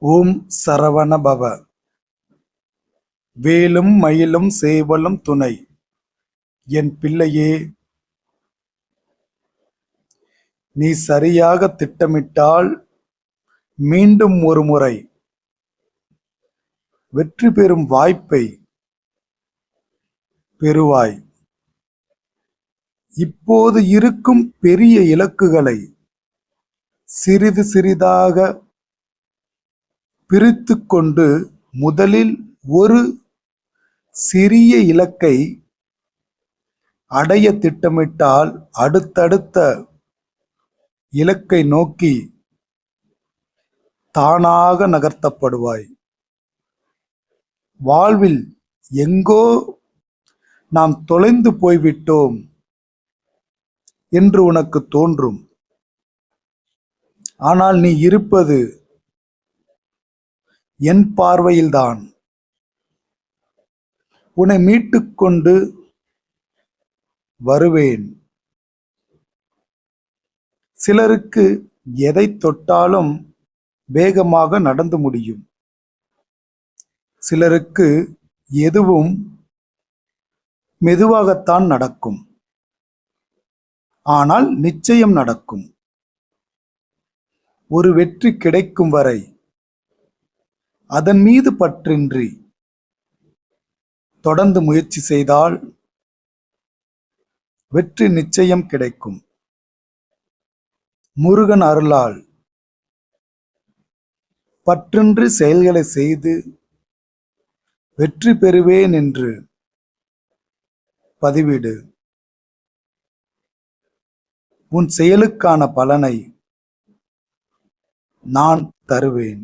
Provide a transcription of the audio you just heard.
ஓம் சரவண பவ. வேலும் மயிலும் சேவலும் துணை. என் பிள்ளையே, நீ சரியாக திட்டமிட்டால் மீண்டும் ஒரு முறை வெற்றி பெறும் வாய்ப்பை பெறுவாய். இப்போது இருக்கும் பெரிய இலக்குகளை சிறிது சிறிதாக பிரித்து கொண்டு முதலில் ஒரு சிறிய இலக்கை அடைய திட்டமிட்டால் அடுத்தடுத்த இலக்கை நோக்கி தானாக நகர்த்தப்படுவாய். வாழ்வில் எங்கோ நாம் தொலைந்து போய்விட்டோம் என்று உனக்கு தோன்றும். ஆனால் நீ இருப்பது என் பார்வையில்தான். உன்னை மீட்டுக்கொண்டு வருவேன். சிலருக்கு எதை தொட்டாலும் வேகமாக நடந்து முடியும். சிலருக்கு எதுவும் மெதுவாகத்தான் நடக்கும். ஆனால் நிச்சயம் நடக்கும். ஒரு வெற்றி கிடைக்கும் வரை அதன் மீது பற்றின்றி தொடர்ந்து முயற்சி செய்தால் வெற்றி நிச்சயம் கிடைக்கும். முருகன் அருளால் பற்றின்றி செயல்களை செய்து வெற்றி பெறுவேன் என்று பதிவிடு. உன் செயலுக்கான பலனை நான் தருவேன்.